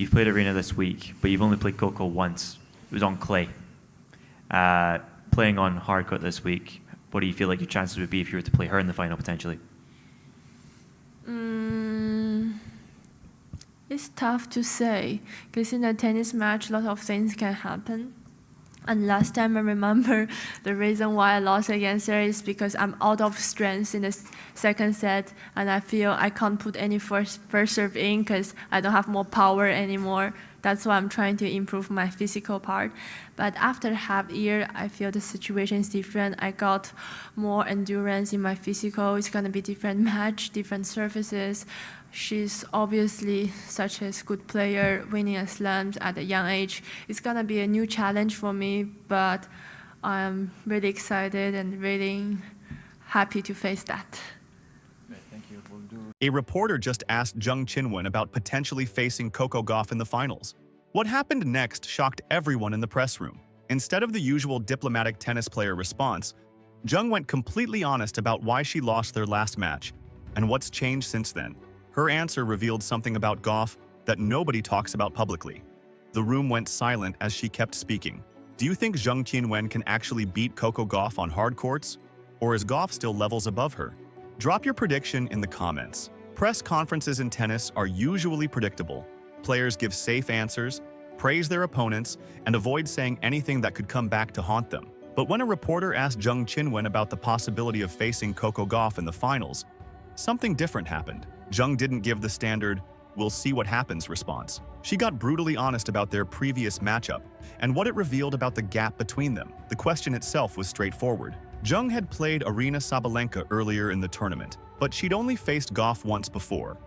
You've played Arena this week, but you've only played Coco once. It was on clay. Playing on hard court this week, what do you feel like your chances would be if you were to play her in the final potentially? It's tough to say, because in a tennis match, a lot of things can happen. And last time I remember the reason why I lost against her is because I'm out of strength in the second set, and I feel I can't put any first serve in because I don't have more power anymore. That's why I'm trying to improve my physical part. But after half year, I feel the situation is different. I got more endurance in my physical. It's gonna be different match, different surfaces. She's obviously such a good player, winning a slams at a young age. It's gonna be a new challenge for me, but I'm really excited and really happy to face that. A reporter just asked Zheng Qinwen about potentially facing Coco Gauff in the finals. What happened next shocked everyone in the press room. Instead of the usual diplomatic tennis player response, Zheng went completely honest about why she lost their last match and what's changed since then. Her answer revealed something about Gauff that nobody talks about publicly. The room went silent as she kept speaking. Do you think Zheng Qinwen can actually beat Coco Gauff on hard courts? Or is Gauff still levels above her? Drop your prediction in the comments. Press conferences in tennis are usually predictable. Players give safe answers, praise their opponents, and avoid saying anything that could come back to haunt them. But when a reporter asked Zheng Qinwen about the possibility of facing Coco Gauff in the finals, something different happened. Zheng didn't give the standard, "we'll see what happens" response. She got brutally honest about their previous matchup and what it revealed about the gap between them. The question itself was straightforward. Zheng had played Arina Sabalenka earlier in the tournament, but she'd only faced Gauff once before,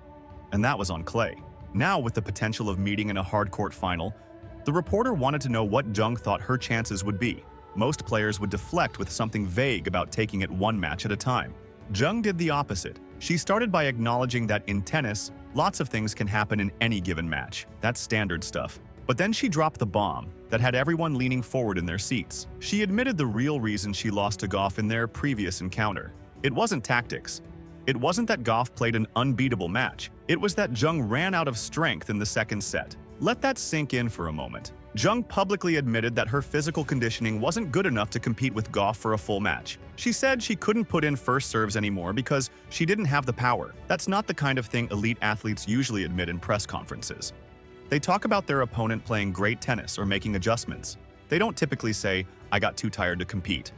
and that was on clay. Now, with the potential of meeting in a hard-court final, the reporter wanted to know what Zheng thought her chances would be. Most players would deflect with something vague about taking it one match at a time. Zheng did the opposite. She started by acknowledging that in tennis, lots of things can happen in any given match. That's standard stuff. But then she dropped the bomb that had everyone leaning forward in their seats. She admitted the real reason she lost to Gauff in their previous encounter. It wasn't tactics. It wasn't that Gauff played an unbeatable match. It was that Zheng ran out of strength in the second set. Let that sink in for a moment. Zheng publicly admitted that her physical conditioning wasn't good enough to compete with Gauff for a full match. She said she couldn't put in first serves anymore because she didn't have the power. That's not the kind of thing elite athletes usually admit in press conferences. They talk about their opponent playing great tennis or making adjustments. They don't typically say, "I got too tired to compete."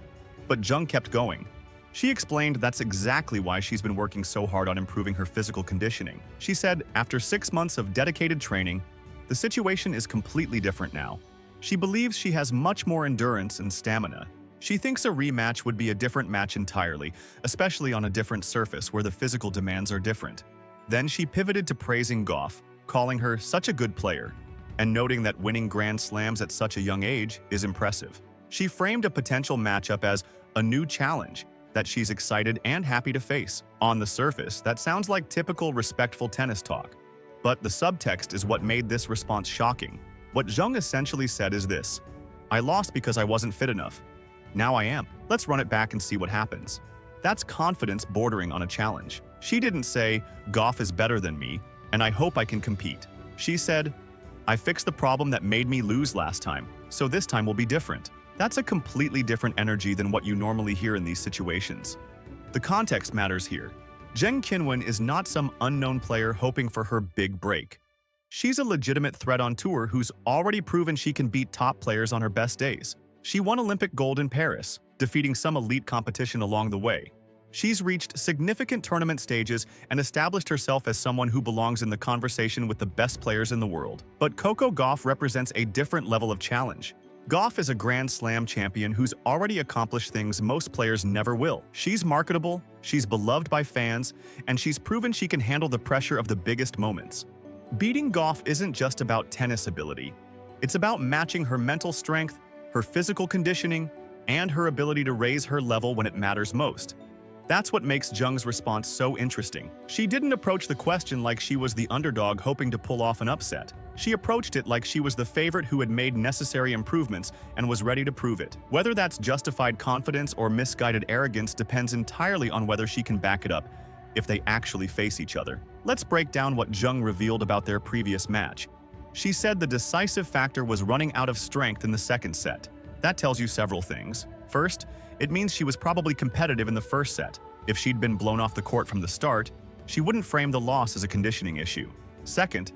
But Zheng kept going. She explained that's exactly why she's been working so hard on improving her physical conditioning. She said, after 6 months of dedicated training, the situation is completely different now. She believes she has much more endurance and stamina. She thinks a rematch would be a different match entirely, especially on a different surface where the physical demands are different. Then she pivoted to praising Gauff, calling her such a good player, and noting that winning Grand Slams at such a young age is impressive. She framed a potential matchup as a new challenge that she's excited and happy to face. On the surface, that sounds like typical respectful tennis talk. But the subtext is what made this response shocking. What Zheng essentially said is this: "I lost because I wasn't fit enough. Now I am. Let's run it back and see what happens." That's confidence bordering on a challenge. She didn't say, "Gauff is better than me, and I hope I can compete." She said, "I fixed the problem that made me lose last time, so this time will be different." That's a completely different energy than what you normally hear in these situations. The context matters here. Zheng Qinwen is not some unknown player hoping for her big break. She's a legitimate threat on tour who's already proven she can beat top players on her best days. She won Olympic gold in Paris, defeating some elite competition along the way. She's reached significant tournament stages and established herself as someone who belongs in the conversation with the best players in the world. But Coco Gauff represents a different level of challenge. Gauff is a Grand Slam champion who's already accomplished things most players never will. She's marketable, she's beloved by fans, and she's proven she can handle the pressure of the biggest moments. Beating Gauff isn't just about tennis ability. It's about matching her mental strength, her physical conditioning, and her ability to raise her level when it matters most. That's what makes Zheng's response so interesting. She didn't approach the question like she was the underdog hoping to pull off an upset. She approached it like she was the favorite who had made necessary improvements and was ready to prove it. Whether that's justified confidence or misguided arrogance depends entirely on whether she can back it up if they actually face each other. Let's break down what Zheng revealed about their previous match. She said the decisive factor was running out of strength in the second set. That tells you several things. First, it means she was probably competitive in the first set. If she'd been blown off the court from the start, she wouldn't frame the loss as a conditioning issue. Second,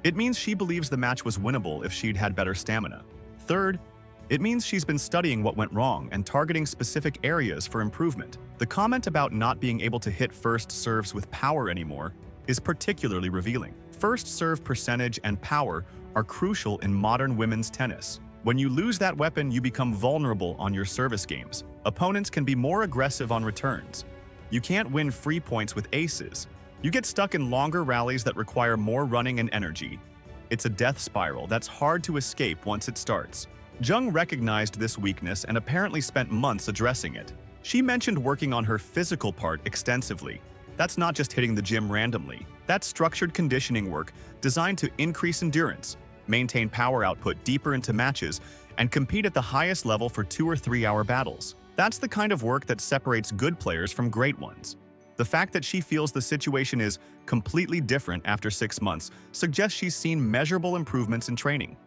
it means she believes the match was winnable if she'd had better stamina. Third, it means she's been studying what went wrong and targeting specific areas for improvement. The comment about not being able to hit first serves with power anymore is particularly revealing. First serve percentage and power are crucial in modern women's tennis. When you lose that weapon, you become vulnerable on your service games. Opponents can be more aggressive on returns. You can't win free points with aces. You get stuck in longer rallies that require more running and energy. It's a death spiral that's hard to escape once it starts. Zheng recognized this weakness and apparently spent months addressing it. She mentioned working on her physical part extensively. That's not just hitting the gym randomly. That's structured conditioning work designed to increase endurance, maintain power output deeper into matches, and compete at the highest level for 2 or 3 hour battles. That's the kind of work that separates good players from great ones. The fact that she feels the situation is completely different after 6 months suggests she's seen measurable improvements in training.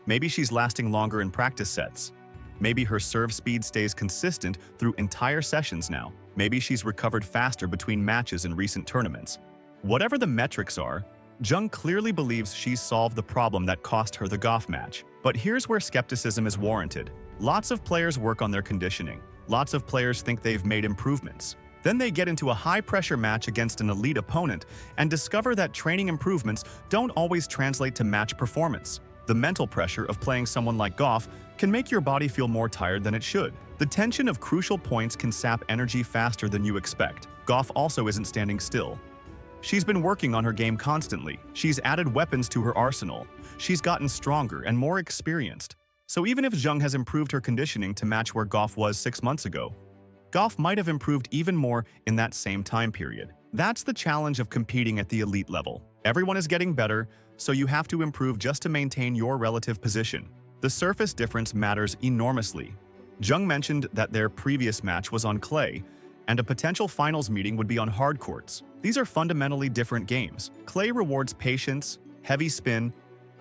Maybe she's lasting longer in practice sets. Maybe her serve speed stays consistent through entire sessions now. Maybe she's recovered faster between matches in recent tournaments. Whatever the metrics are, Zheng clearly believes she's solved the problem that cost her the Gauff match. But here's where skepticism is warranted. Lots of players work on their conditioning. Lots of players think they've made improvements. Then they get into a high-pressure match against an elite opponent and discover that training improvements don't always translate to match performance. The mental pressure of playing someone like Gauff can make your body feel more tired than it should. The tension of crucial points can sap energy faster than you expect. Gauff also isn't standing still. She's been working on her game constantly. She's added weapons to her arsenal. She's gotten stronger and more experienced. So even if Zheng has improved her conditioning to match where Gauff was 6 months ago, Gauff might have improved even more in that same time period. That's the challenge of competing at the elite level. Everyone is getting better, so you have to improve just to maintain your relative position. The surface difference matters enormously. Zheng mentioned that their previous match was on clay, and a potential finals meeting would be on hard courts. These are fundamentally different games. Clay rewards patience, heavy spin,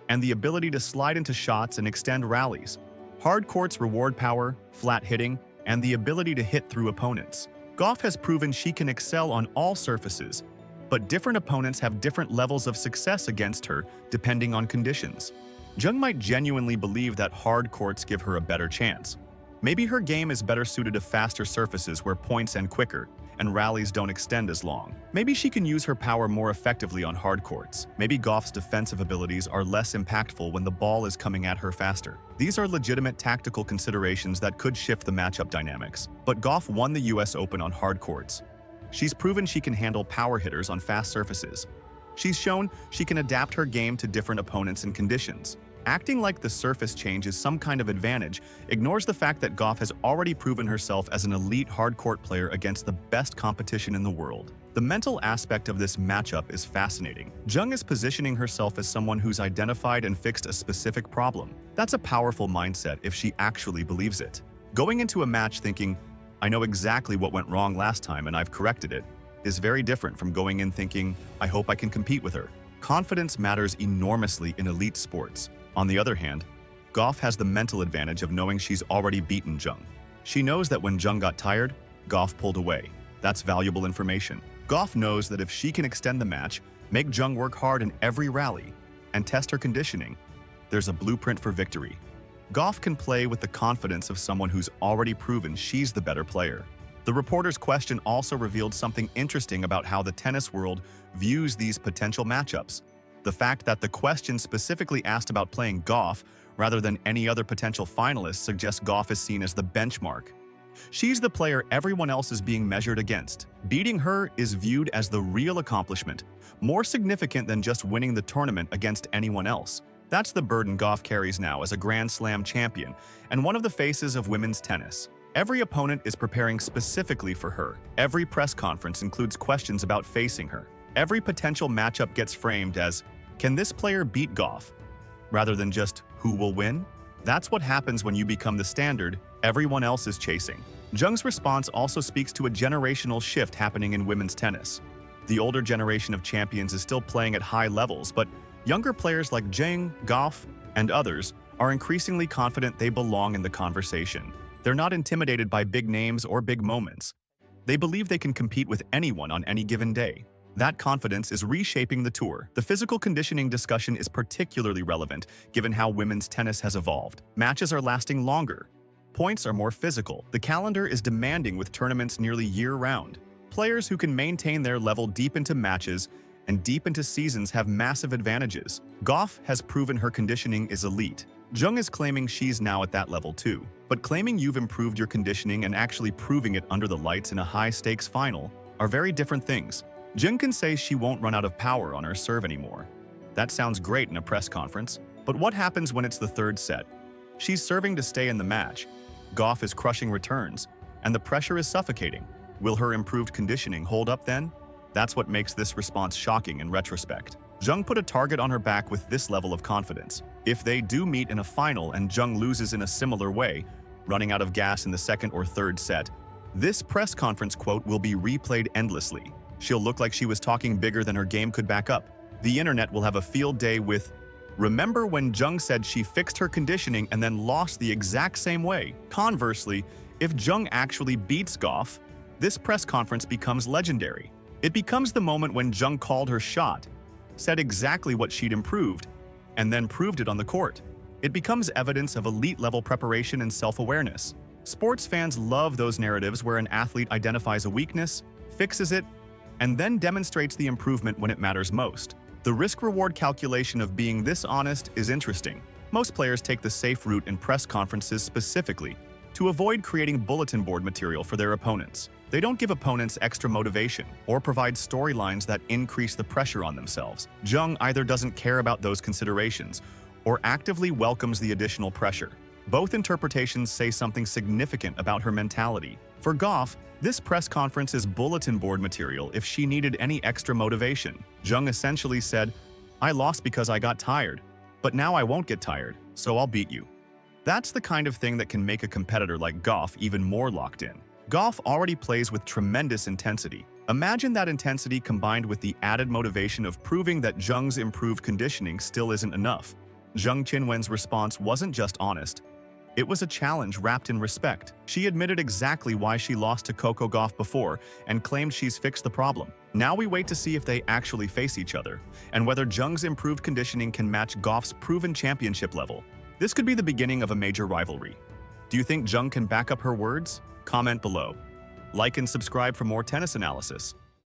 and the ability to slide into shots and extend rallies. Hard courts reward power, flat hitting, and the ability to hit through opponents. Gauff has proven she can excel on all surfaces, but different opponents have different levels of success against her depending on conditions. Zheng might genuinely believe that hard courts give her a better chance. Maybe her game is better suited to faster surfaces where points end quicker and rallies don't extend as long. Maybe she can use her power more effectively on hard courts. Maybe Gauff's defensive abilities are less impactful when the ball is coming at her faster. These are legitimate tactical considerations that could shift the matchup dynamics. But Gauff won the US Open on hard courts. She's proven she can handle power hitters on fast surfaces. She's shown she can adapt her game to different opponents and conditions. Acting like the surface change is some kind of advantage ignores the fact that Gauff has already proven herself as an elite hardcourt player against the best competition in the world. The mental aspect of this matchup is fascinating. Zheng is positioning herself as someone who's identified and fixed a specific problem. That's a powerful mindset if she actually believes it. Going into a match thinking, I know exactly what went wrong last time and I've corrected it, is very different from going in thinking, I hope I can compete with her. Confidence matters enormously in elite sports. On the other hand, Gauff has the mental advantage of knowing she's already beaten Zheng. She knows that when Zheng got tired, Gauff pulled away. That's valuable information. Gauff knows that if she can extend the match, make Zheng work hard in every rally, and test her conditioning, there's a blueprint for victory. Gauff can play with the confidence of someone who's already proven she's the better player. The reporter's question also revealed something interesting about how the tennis world views these potential matchups. The fact that the question specifically asked about playing Gauff rather than any other potential finalist suggests Gauff is seen as the benchmark. She's the player everyone else is being measured against. Beating her is viewed as the real accomplishment, more significant than just winning the tournament against anyone else. That's the burden Gauff carries now as a Grand Slam champion and one of the faces of women's tennis. Every opponent is preparing specifically for her. Every press conference includes questions about facing her. Every potential matchup gets framed as, can this player beat Gauff? Rather than just, who will win? That's what happens when you become the standard everyone else is chasing. Zheng's response also speaks to a generational shift happening in women's tennis. The older generation of champions is still playing at high levels, but Younger players like Zheng, Gauff, and others are increasingly confident they belong in the conversation. They're not intimidated by big names or big moments. They believe they can compete with anyone on any given day. That confidence is reshaping the tour. The physical conditioning discussion is particularly relevant given how women's tennis has evolved. Matches are lasting longer. Points are more physical. The calendar is demanding with tournaments nearly year-round. Players who can maintain their level deep into matches and deep into seasons have massive advantages. Gauff has proven her conditioning is elite. Zheng is claiming she's now at that level too. But claiming you've improved your conditioning and actually proving it under the lights in a high-stakes final are very different things. Zheng can say she won't run out of power on her serve anymore. That sounds great in a press conference, but what happens when it's the third set? She's serving to stay in the match. Gauff is crushing returns, and the pressure is suffocating. Will her improved conditioning hold up then? That's what makes this response shocking in retrospect. Zheng put a target on her back with this level of confidence. If they do meet in a final and Zheng loses in a similar way, running out of gas in the second or third set, this press conference quote will be replayed endlessly. She'll look like she was talking bigger than her game could back up. The internet will have a field day with, "Remember when Zheng said she fixed her conditioning and then lost the exact same way?" Conversely, if Zheng actually beats Gauff, this press conference becomes legendary. It becomes the moment when Zheng called her shot, said exactly what she'd improved, and then proved it on the court. It becomes evidence of elite-level preparation and self-awareness. Sports fans love those narratives where an athlete identifies a weakness, fixes it, and then demonstrates the improvement when it matters most. The risk-reward calculation of being this honest is interesting. Most players take the safe route in press conferences specifically to avoid creating bulletin board material for their opponents. They don't give opponents extra motivation or provide storylines that increase the pressure on themselves. Zheng either doesn't care about those considerations or actively welcomes the additional pressure. Both interpretations say something significant about her mentality. For Gauff, this press conference is bulletin board material if she needed any extra motivation. Zheng essentially said, "I lost because I got tired, but now I won't get tired, so I'll beat you." That's the kind of thing that can make a competitor like Gauff even more locked in. Gauff already plays with tremendous intensity. Imagine that intensity combined with the added motivation of proving that Zheng's improved conditioning still isn't enough. Zheng Qinwen's response wasn't just honest. It was a challenge wrapped in respect. She admitted exactly why she lost to Coco Gauff before and claimed she's fixed the problem. Now we wait to see if they actually face each other, and whether Zheng's improved conditioning can match Gauff's proven championship level. This could be the beginning of a major rivalry. Do you think Zheng can back up her words? Comment below. Like and subscribe for more tennis analysis.